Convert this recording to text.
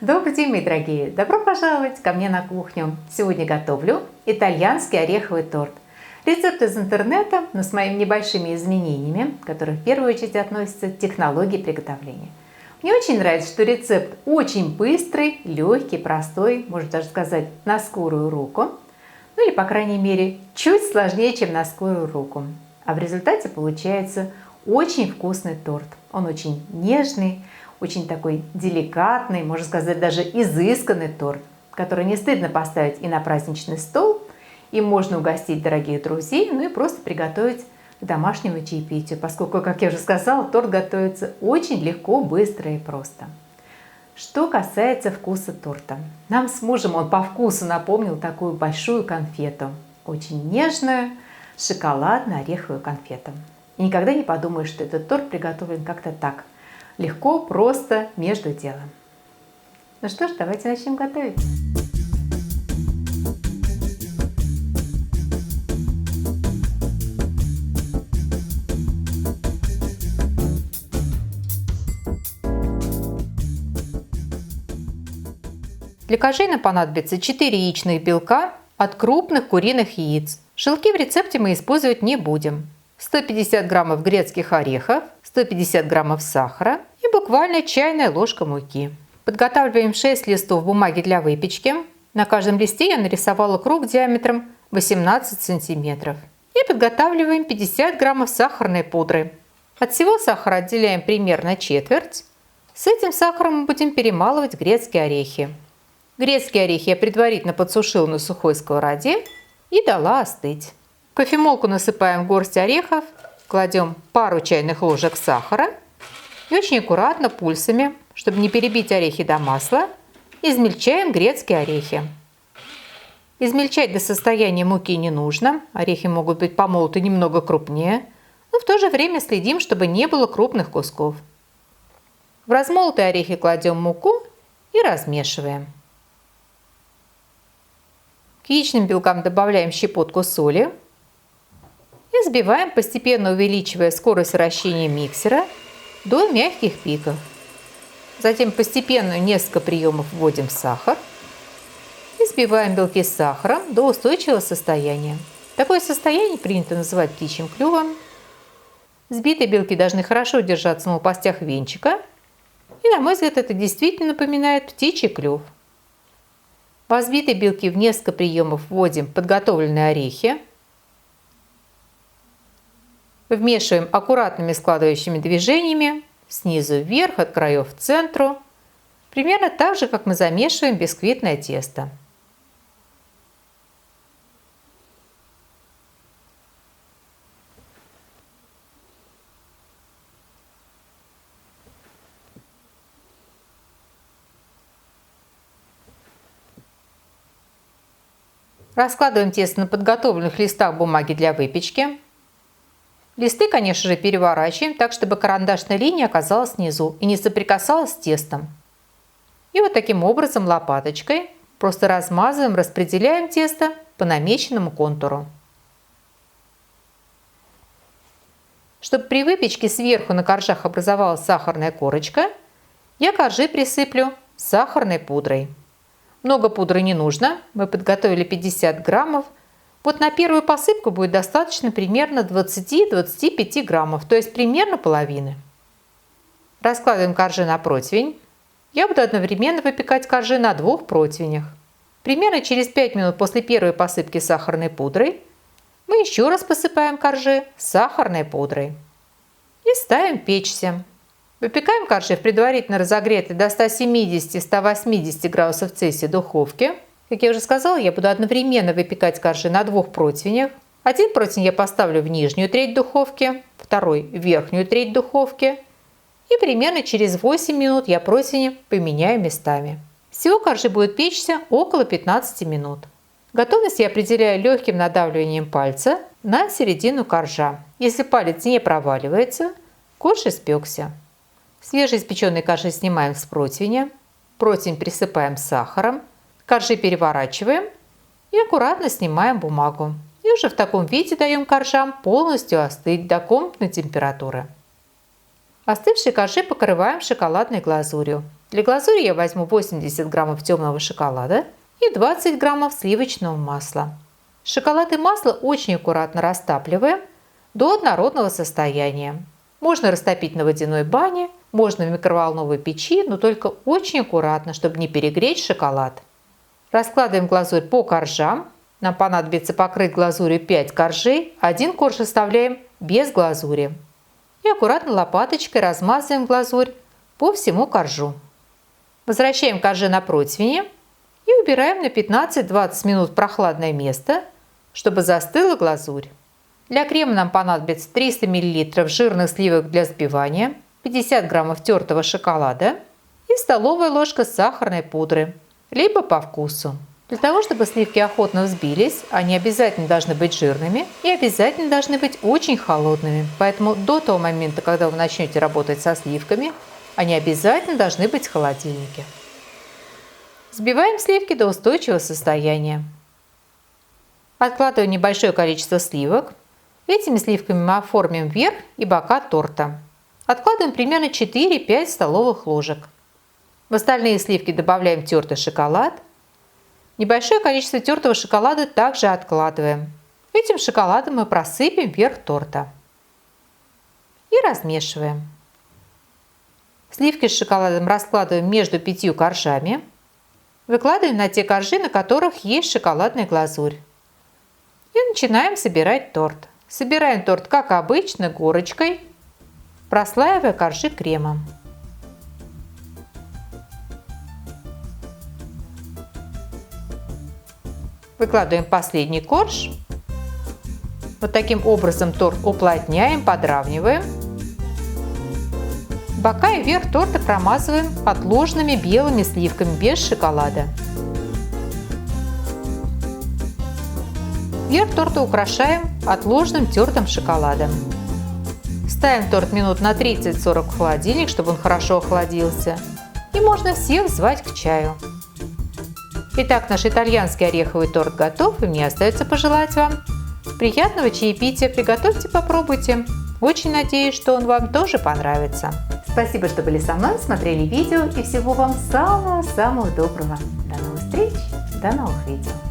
Добрый день, мои дорогие! Добро пожаловать ко мне на кухню! Сегодня готовлю итальянский ореховый торт. Рецепт из интернета, но с моими небольшими изменениями, которые в первую очередь относятся к технологии приготовления. Мне очень нравится, что рецепт очень быстрый, легкий, простой, можно даже сказать, на скорую руку. Ну или, по крайней мере, чуть сложнее, чем на скорую руку. А в результате получается очень вкусный торт. Он очень нежный, очень такой деликатный, можно сказать, даже изысканный торт, который не стыдно поставить и на праздничный стол, и можно угостить дорогих друзей, ну и просто приготовить к домашнему чаепитию, поскольку, как я уже сказала, торт готовится очень легко, быстро и просто. Что касается вкуса торта. Нам с мужем он по вкусу напомнил такую большую конфету, очень нежную, шоколадно-ореховую конфету. И никогда не подумаешь, что этот торт приготовлен как-то так. Легко, просто, между делом. Ну что ж, давайте начнем готовить. Для кожина понадобится 4 яичных белка от крупных куриных яиц. Шелки в рецепте мы использовать не будем. 150 граммов грецких орехов, 150 граммов сахара и буквально чайная ложка муки. Подготавливаем 6 листов бумаги для выпечки. На каждом листе я нарисовала круг диаметром 18 сантиметров. И подготавливаем 50 граммов сахарной пудры. От всего сахара отделяем примерно четверть. С этим сахаром мы будем перемалывать грецкие орехи. Грецкие орехи я предварительно подсушила на сухой сковороде и дала остыть. В кофемолку насыпаем горсть орехов, кладем пару чайных ложек сахара и очень аккуратно пульсами, чтобы не перебить орехи до масла, измельчаем грецкие орехи. Измельчать до состояния муки не нужно, орехи могут быть помолоты немного крупнее, но в то же время следим, чтобы не было крупных кусков. В размолотые орехи кладем муку и размешиваем. К яичным белкам добавляем щепотку соли и взбиваем, постепенно увеличивая скорость вращения миксера до мягких пиков. Затем постепенно несколько приемов вводим сахар и взбиваем белки с сахаром до устойчивого состояния. Такое состояние принято называть птичьим клювом. Взбитые белки должны хорошо держаться на лопастях венчика, и, на мой взгляд, это действительно напоминает птичий клюв. Во взбитые белки в несколько приемов вводим подготовленные орехи. Вмешиваем аккуратными складывающими движениями снизу вверх, от краев к центру, примерно так же, как мы замешиваем бисквитное тесто. Раскладываем тесто на подготовленных листах бумаги для выпечки. Листы, конечно же, переворачиваем так, чтобы карандашная линия оказалась внизу и не соприкасалась с тестом. И вот таким образом лопаточкой просто размазываем, распределяем тесто по намеченному контуру. Чтобы при выпечке сверху на коржах образовалась сахарная корочка, я коржи присыплю сахарной пудрой. Много пудры не нужно, мы подготовили 50 граммов. Вот на первую посыпку будет достаточно примерно 20-25 граммов, то есть примерно половины. Раскладываем коржи на противень. Я буду одновременно выпекать коржи на 2 противнях. Примерно через 5 минут после первой посыпки сахарной пудрой мы еще раз посыпаем коржи сахарной пудрой. И ставим печься. Выпекаем коржи в предварительно разогретой до 170-180 градусов Цельсия духовке. Как я уже сказала, я буду одновременно выпекать коржи на 2 противнях. Один противень я поставлю в нижнюю треть духовки, второй в верхнюю треть духовки. И примерно через 8 минут я противни поменяю местами. Всего коржи будут печься около 15 минут. Готовность я определяю легким надавливанием пальца на середину коржа. Если палец не проваливается, корж испекся. Свежеиспеченные коржи снимаем с противня. Противень присыпаем сахаром. Коржи переворачиваем и аккуратно снимаем бумагу. И уже в таком виде даем коржам полностью остыть до комнатной температуры. Остывшие коржи покрываем шоколадной глазурью. Для глазури я возьму 80 граммов темного шоколада и 20 граммов сливочного масла. Шоколад и масло очень аккуратно растапливаем до однородного состояния. Можно растопить на водяной бане, можно в микроволновой печи, но только очень аккуратно, чтобы не перегреть шоколад. Раскладываем глазурь по коржам. Нам понадобится покрыть глазурью 5 коржей, 1 корж оставляем без глазури. И аккуратно лопаточкой размазываем глазурь по всему коржу. Возвращаем коржи на противень и убираем на 15-20 минут в прохладное место, чтобы застыла глазурь. Для крема нам понадобится 300 мл жирных сливок для взбивания, 50 граммов тертого шоколада и столовая ложка сахарной пудры, либо по вкусу. Для того, чтобы сливки охотно взбились, они обязательно должны быть жирными и обязательно должны быть очень холодными. Поэтому до того момента, когда вы начнете работать со сливками, они обязательно должны быть в холодильнике. Взбиваем сливки до устойчивого состояния. Откладываем небольшое количество сливок. Этими сливками мы оформим верх и бока торта. Откладываем примерно 4-5 столовых ложек. В остальные сливки добавляем тертый шоколад. Небольшое количество тертого шоколада также откладываем. Этим шоколадом мы просыпем верх торта. И размешиваем. Сливки с шоколадом раскладываем между 5 коржами. Выкладываем на те коржи, на которых есть шоколадная глазурь. И начинаем собирать торт. Собираем торт, как обычно, горочкой, прослаивая коржи кремом. Выкладываем последний корж. Вот таким образом торт уплотняем, подравниваем. Бока и верх торта промазываем отложенными белыми сливками без шоколада. Верх торта украшаем отложенным тертым шоколадом. Ставим торт минут на 30-40 в холодильник, чтобы он хорошо охладился. И можно всех звать к чаю. Итак, наш итальянский ореховый торт готов, и мне остается пожелать вам приятного чаепития. Приготовьте, попробуйте. Очень надеюсь, что он вам тоже понравится. Спасибо, что были со мной, смотрели видео, и всего вам самого-самого доброго. До новых встреч, до новых видео.